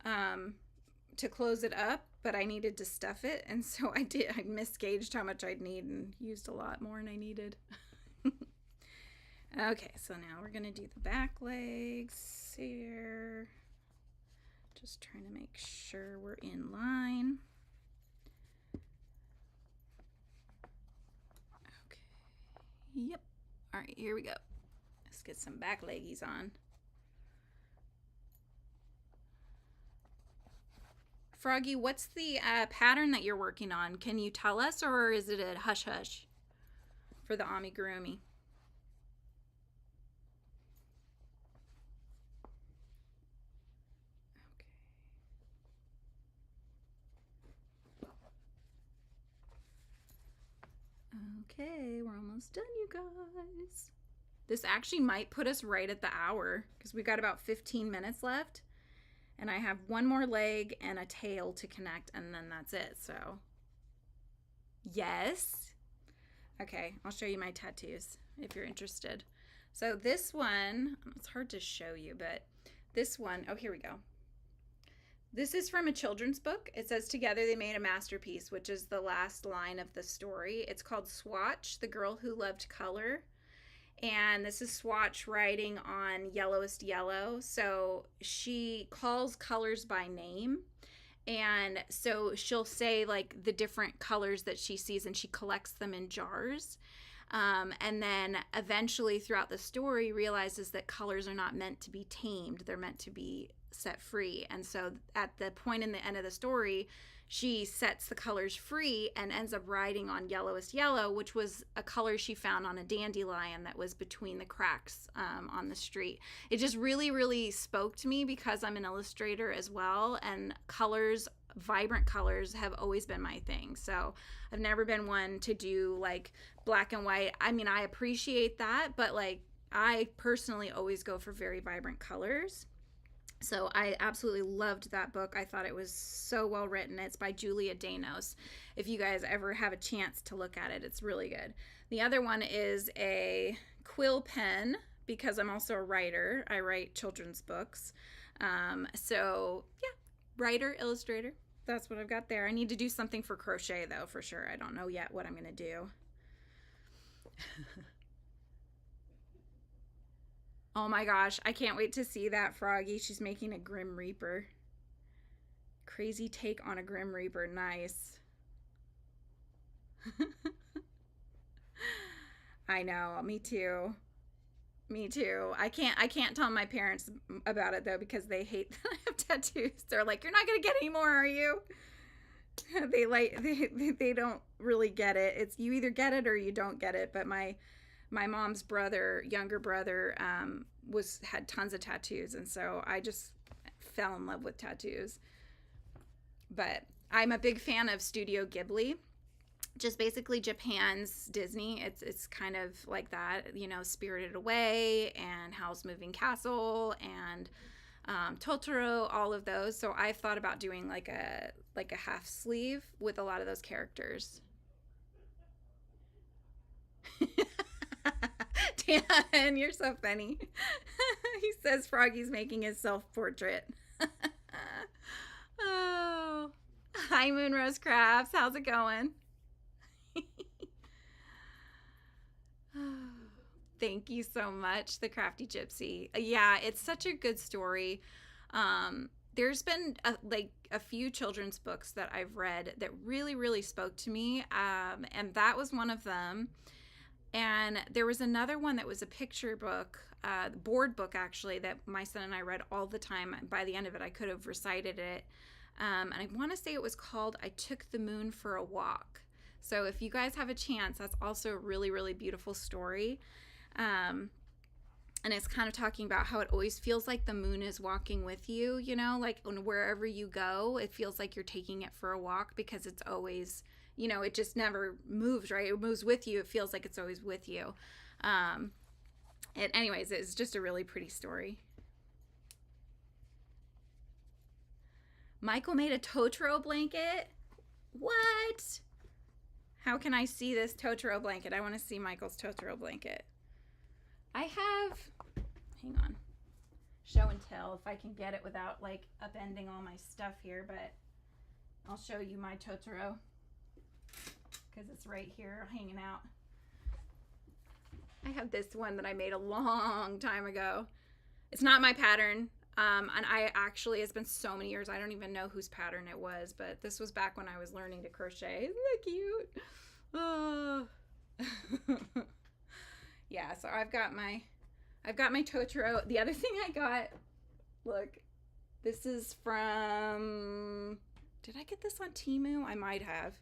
to close it up, but I needed to stuff it, and so I misgauged how much I'd need and used a lot more than I needed. Okay, so now we're gonna do the back legs here. Just trying to make sure we're in line. Okay, yep. All right, here we go. Let's get some back leggies on. Froggy, what's the pattern that you're working on? Can you tell us, or is it a hush-hush for the amigurumi? Okay, we're almost done, you guys. This actually might put us right at the hour because we got about 15 minutes left. And I have one more leg and a tail to connect, and then that's it. So, yes. Okay, I'll show you my tattoos if you're interested. So this one, it's hard to show you, but this one, oh, here we go. This is from a children's book. It says, "Together they made a masterpiece," which is the last line of the story. It's called Swatch, the Girl Who Loved Color. And this is Swatch writing on Yellowest Yellow. So she calls colors by name. And so she'll say like the different colors that she sees, and she collects them in jars. And then eventually throughout the story realizes that colors are not meant to be tamed. They're meant to be set free. And so at the point in the end of the story, she sets the colors free and ends up riding on Yellowest Yellow, which was a color she found on a dandelion that was between the cracks on the street. It just really, really spoke to me because I'm an illustrator as well, and colors, vibrant colors, have always been my thing. So I've never been one to do like black and white. I mean, I appreciate that, but like I personally always go for very vibrant colors. So I absolutely loved that book. I thought it was so well written. It's by Julia Danos. If you guys ever have a chance to look at it, it's really good. The other one is a quill pen because I'm also a writer. I write children's books. So yeah, writer, illustrator. That's what I've got there. I need to do something for crochet though, for sure. I don't know yet what I'm going to do. Oh my gosh, I can't wait to see that, Froggy. She's making a Grim Reaper. Crazy take on a Grim Reaper. Nice. I know, me too. Me too. I can't tell my parents about it though because they hate that I have tattoos. They're like, "You're not gonna get any more, are you?" They don't really get it. It's you either get it or you don't get it. But my mom's brother, younger brother, had tons of tattoos, and so I just fell in love with tattoos. But I'm a big fan of Studio Ghibli, just basically Japan's Disney. It's kind of like that, you know, Spirited Away and Howl's Moving Castle and Totoro, all of those. So I've thought about doing like a half sleeve with a lot of those characters. Dan, you're so funny. He says Froggy's making his self-portrait. Oh, hi Moonrose Crafts. How's it going? Thank you so much, the Crafty Gypsy. Yeah, it's such a good story. There's been a few children's books that I've read that really, really spoke to me, and that was one of them. And there was another one that was a picture book, board book actually, that my son and I read all the time. By the end of it, I could have recited it. And I want to say it was called I Took the Moon for a Walk. So if you guys have a chance, that's also a really, really beautiful story. And it's kind of talking about how it always feels like the moon is walking with you, you know, like wherever you go, it feels like you're taking it for a walk because it's always, you know, it just never moves, right? It moves with you. It feels like it's always with you. Anyways, it's just a really pretty story. Michael made a Totoro blanket. What? How can I see this Totoro blanket? I want to see Michael's Totoro blanket. I have, hang on, show and tell if I can get it without like upending all my stuff here, but I'll show you my Totoro because it's right here hanging out. I have this one that I made a long time ago. It's not my pattern. And I actually, it's been so many years, I don't even know whose pattern it was, but this was back when I was learning to crochet. Isn't that cute? Oh. Yeah, so I've got my Totoro. The other thing I got, look, this is from, did I get this on Temu? I might have.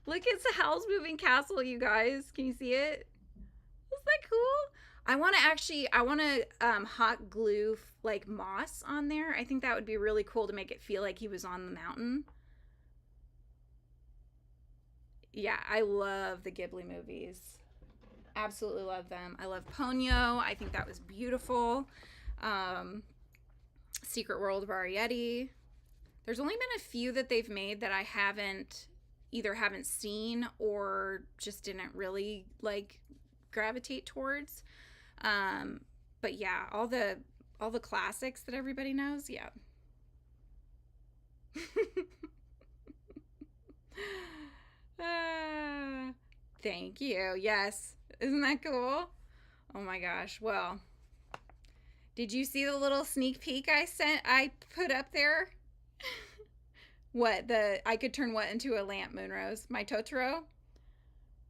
Look, it's a Howl's Moving Castle, you guys. Can you see it? Isn't that cool? I want to hot glue like moss on there. I think that would be really cool to make it feel like he was on the mountain. Yeah, I love the Ghibli movies. Absolutely love them. I love Ponyo. I think that was beautiful. Secret World of Arietti. There's only been a few that they've made that I either haven't seen or just didn't really like gravitate towards. But yeah, all the classics that everybody knows, yeah. Thank you. Yes. Isn't that cool? Oh my gosh. Well, did you see the little sneak peek I put up there? What, I could turn what into a lamp, Moonrose? My Totoro?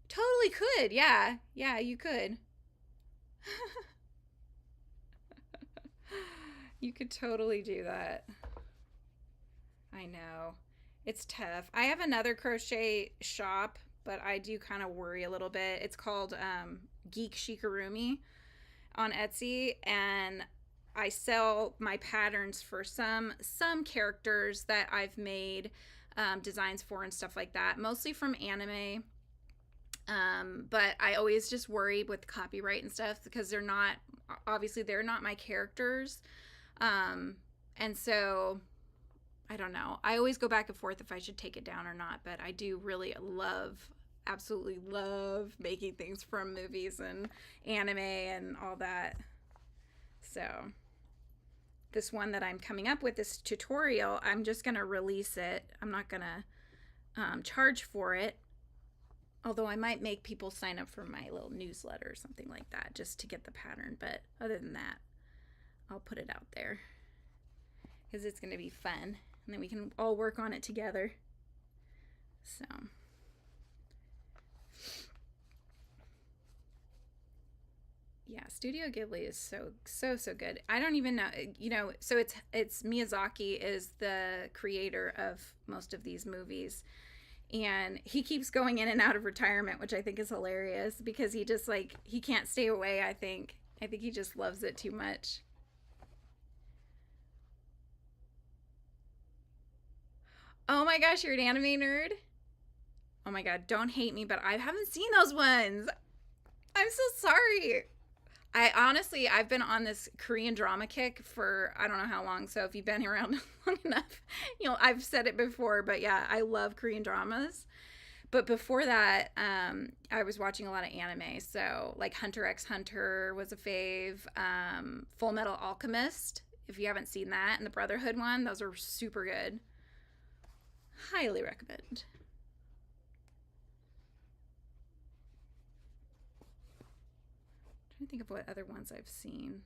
Totally could. Yeah. Yeah, you could. You could totally do that. I know. It's tough. I have another crochet shop, but I do kind of worry a little bit. It's called Geek Shikarumi on Etsy, and I sell my patterns for some characters that I've made designs for and stuff like that, mostly from anime. But I always just worry with copyright and stuff because they're not my characters. And so I don't know. I always go back and forth if I should take it down or not, but I do really absolutely love making things from movies and anime and all that. So this one that I'm coming up with, this tutorial, I'm just going to release it. I'm not going to charge for it. Although I might make people sign up for my little newsletter or something like that just to get the pattern. But other than that, I'll put it out there because it's going to be fun. And then we can all work on it together. So. Yeah, Studio Ghibli is so good. I don't even know, so it's Miyazaki is the creator of most of these movies. And he keeps going in and out of retirement, which I think is hilarious because he just he can't stay away, I think. I think he just loves it too much. Oh my gosh, you're an anime nerd? Oh my god, don't hate me, but I haven't seen those ones. I'm so sorry. I've been on this Korean drama kick for I don't know how long, so if you've been around long enough, I've said it before, but yeah, I love Korean dramas. But before that, I was watching a lot of anime, so like Hunter x Hunter was a fave, Full Metal Alchemist, if you haven't seen that, and the Brotherhood one, those are super good. Highly recommend. I think of what other ones I've seen.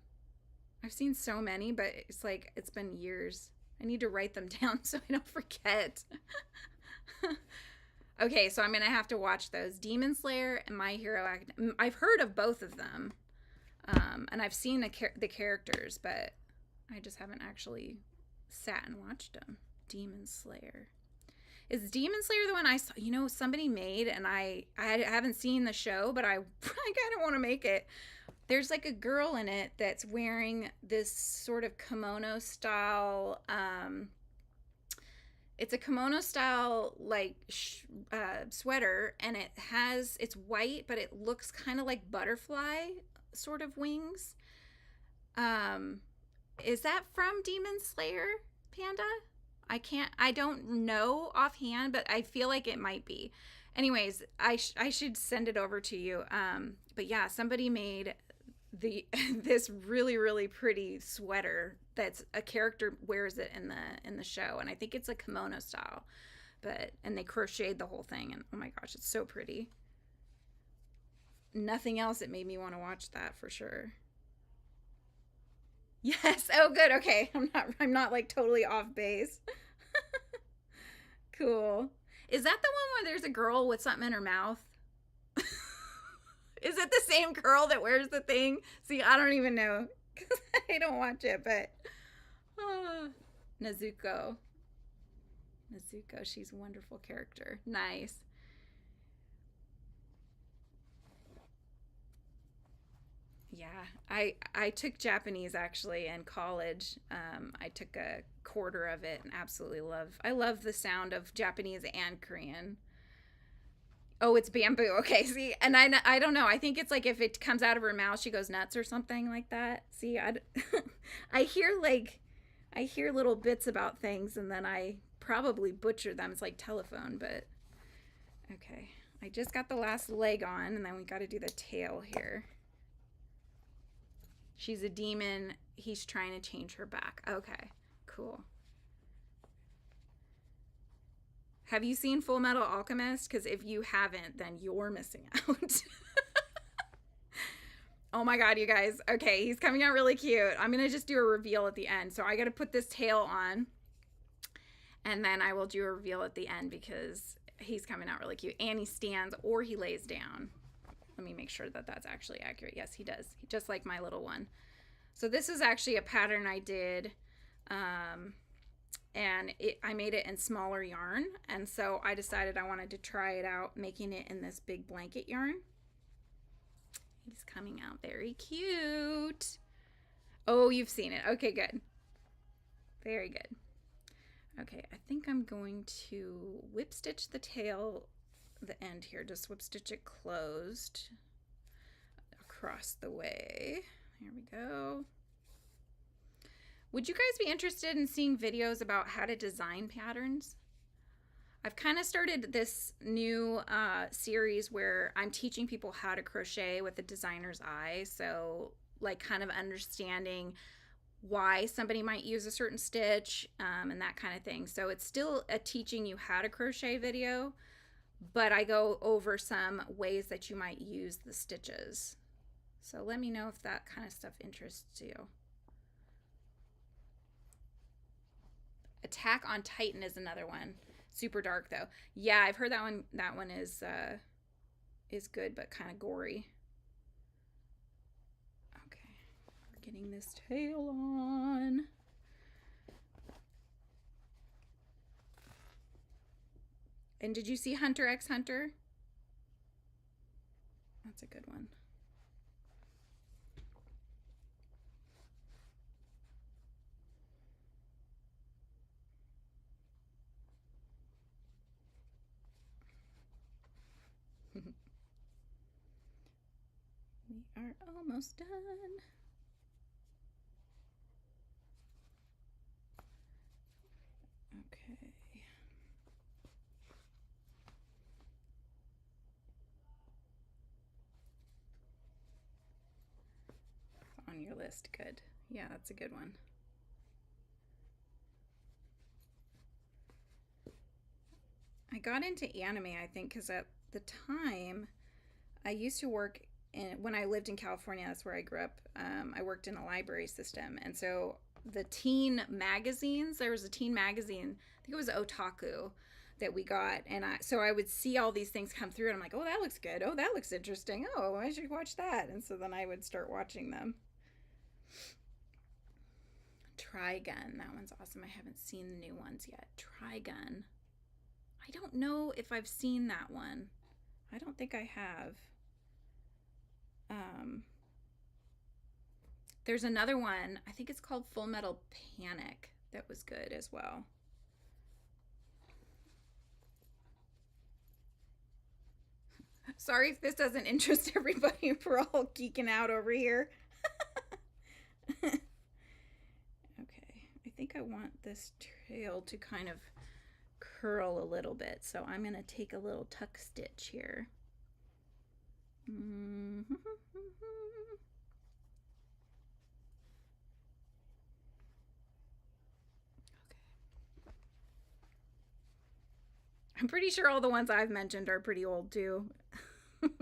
I've seen so many, but it's been years. I need to write them down so I don't forget. Okay, so I'm gonna have to watch those. Demon Slayer and My Hero Academia. I've heard of both of them, and I've seen the characters, but I just haven't actually sat and watched them. Demon Slayer. Is Demon Slayer the one I saw, somebody made, and I haven't seen the show, but I kind of want to make it. There's like a girl in it that's wearing this sort of kimono style, it's a kimono style sweater, and it's white, but it looks kind of like butterfly sort of wings. Is that from Demon Slayer, Panda? I don't know offhand, but I feel like it might be. Anyways, I should send it over to you. But yeah, somebody made this really pretty sweater that's a character wears it in the show, and I think it's a kimono style. And they crocheted the whole thing, and oh my gosh, it's so pretty. Nothing else, it made me want to watch that for sure. Yes. Oh, good. Okay. I'm not like totally off base. Cool. Is that the one where there's a girl with something in her mouth? Is it the same girl that wears the thing? See, I don't even know because I don't watch it, but Nezuko. Nezuko, she's a wonderful character. Nice. Yeah, I took Japanese actually in college. I took a quarter of it and absolutely I love the sound of Japanese and Korean. Oh, it's bamboo. Okay, see, and I don't know. I think it's like if it comes out of her mouth, she goes nuts or something like that. See, I hear little bits about things and then I probably butcher them. It's like telephone, but okay. I just got the last leg on, and then we got to do the tail here. She's a demon. He's trying to change her back. Okay, cool. Have you seen Full Metal Alchemist? Because if you haven't, then you're missing out. Oh my god, you guys. Okay, he's coming out really cute. I'm going to just do a reveal at the end. So I got to put this tail on, and then I will do a reveal at the end because he's coming out really cute. And he stands or he lays down. Let me make sure that that's actually accurate. Yes, he does. Just like my little one. So this is actually a pattern I did. And I made it in smaller yarn. And so I decided I wanted to try it out, making it in this big blanket yarn. He's coming out very cute. Oh, you've seen it. Okay, good. Very good. Okay, I think I'm going to whip stitch the tail, the end here. Just whip stitch it closed across the way. Here we go. Would you guys be interested in seeing videos about how to design patterns? I've kind of started this new series where I'm teaching people how to crochet with the designer's eye. So like kind of understanding why somebody might use a certain stitch and that kind of thing. So it's still a teaching you how to crochet video, but I go over some ways that you might use the stitches. So let me know if that kind of stuff interests you. Attack on Titan is another one. Super dark though. Yeah, I've heard that one. That one is good, but kind of gory. Okay, we're getting this tail on. And did you see Hunter x Hunter? That's a good one. We are almost done. Okay. On your list, good. Yeah, that's a good one. I got into anime, I think, because at the time I used to work when I lived in California. That's where I grew up. I worked in a library system, and so the teen magazines, there was a teen magazine, I think it was Otaku, that we got, and so I would see all these things come through and I'm like, oh, that looks good, oh, that looks interesting, oh, I should watch that. And so then I would start watching them. Trigun, that one's awesome. I haven't seen the new ones yet. Trigun, I don't know if I've seen that one. I don't think I have. There's another one, I think it's called Full Metal Panic, that was good as well. Sorry if this doesn't interest everybody. We're all geeking out over here. Okay, I think I want this trail to kind of curl a little bit. So I'm going to take a little tuck stitch here. I'm pretty sure all the ones I've mentioned are pretty old too. Okay.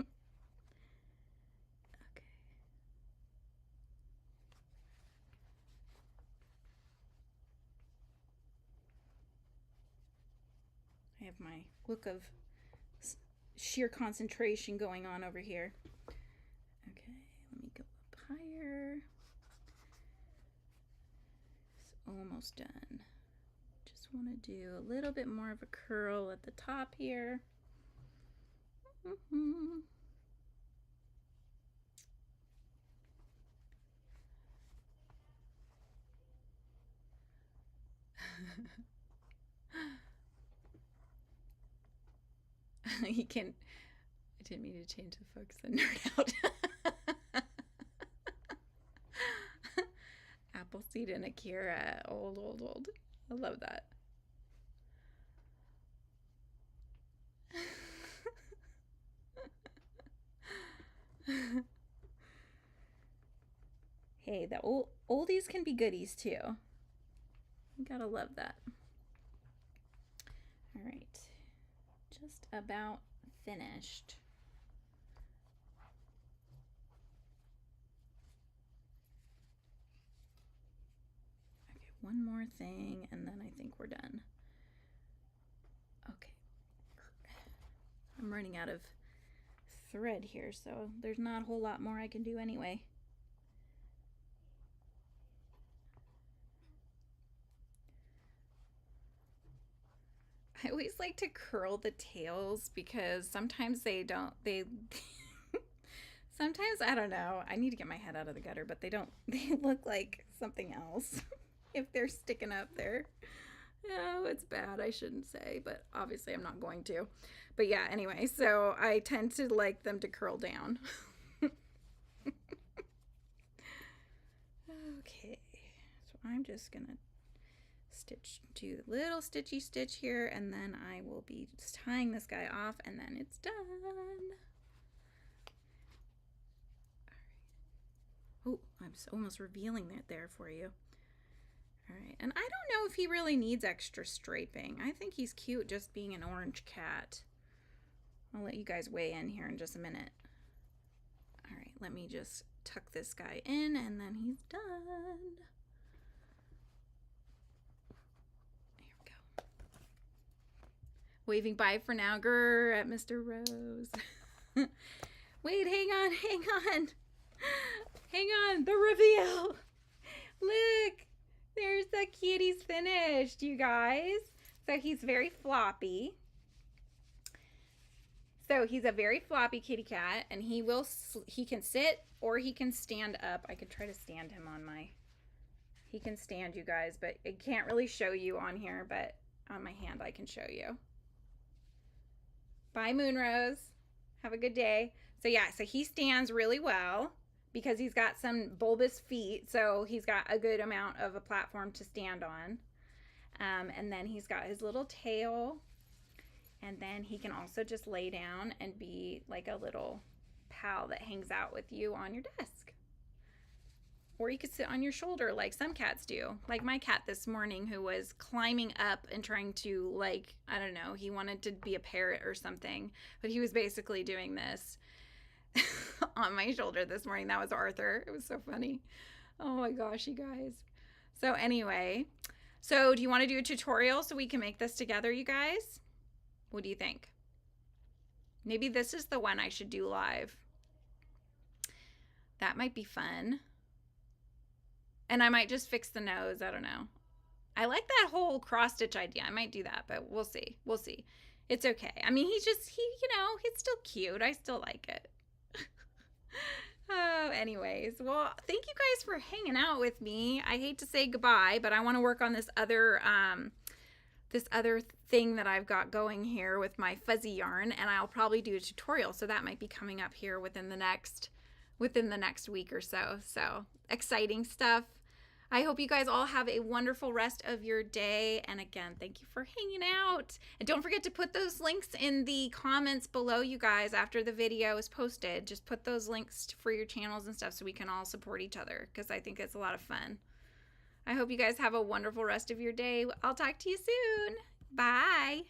I have my look of sheer concentration going on over here. Okay, let me go up higher. It's almost done. Just want to do a little bit more of a curl at the top here. He can. I didn't mean to change the focus and nerd out. Appleseed and Akira. Old. I love that. Hey, the oldies can be goodies too. You gotta love that. All right, just about finished. Okay, one more thing and then I think we're done. Okay, I'm running out of thread here, so there's not a whole lot more I can do anyway. I always like to curl the tails because sometimes they sometimes, I don't know, I need to get my head out of the gutter, but they look like something else if they're sticking up there. Oh, it's bad, I shouldn't say, but obviously I'm not going to. But yeah, anyway, so I tend to like them to curl down. Okay, so I'm just gonna do a little stitchy stitch here, and then I will be just tying this guy off, and then it's done. All right. Oh, I'm almost revealing that there for you. All right, and I don't know if he really needs extra striping. I think he's cute just being an orange cat. I'll let you guys weigh in here in just a minute. All right, let me just tuck this guy in, and then he's done. Waving bye for now, grr, at Mr. Rose. Wait, hang on. Hang on, the reveal. Look, there's the kitty's finished, you guys. So he's very floppy. So he's a very floppy kitty cat, and he can sit or he can stand up. I could try to stand him on he can stand, you guys, but I can't really show you on here, but on my hand I can show you. Bye, Moonrose. Have a good day. So yeah, so he stands really well because he's got some bulbous feet, so he's got a good amount of a platform to stand on. And then he's got his little tail, and then he can also just lay down and be like a little pal that hangs out with you on your desk. Or you could sit on your shoulder like some cats do. Like my cat this morning, who was climbing up and trying to, like, I don't know, he wanted to be a parrot or something. But he was basically doing this on my shoulder this morning. That was Arthur. It was so funny. Oh my gosh, you guys. So anyway, so do you want to do a tutorial so we can make this together, you guys? What do you think? Maybe this is the one I should do live. That might be fun. And I might just fix the nose. I don't know. I like that whole cross stitch idea. I might do that, but we'll see. We'll see. It's okay. I mean, he's still cute. I still like it. Oh, anyways. Well, thank you guys for hanging out with me. I hate to say goodbye, but I want to work on this other thing that I've got going here with my fuzzy yarn, and I'll probably do a tutorial. So that might be coming up here within the next week or so. So exciting stuff. I hope you guys all have a wonderful rest of your day. And again, thank you for hanging out. And don't forget to put those links in the comments below, you guys, after the video is posted. Just put those links for your channels and stuff so we can all support each other, because I think it's a lot of fun. I hope you guys have a wonderful rest of your day. I'll talk to you soon. Bye.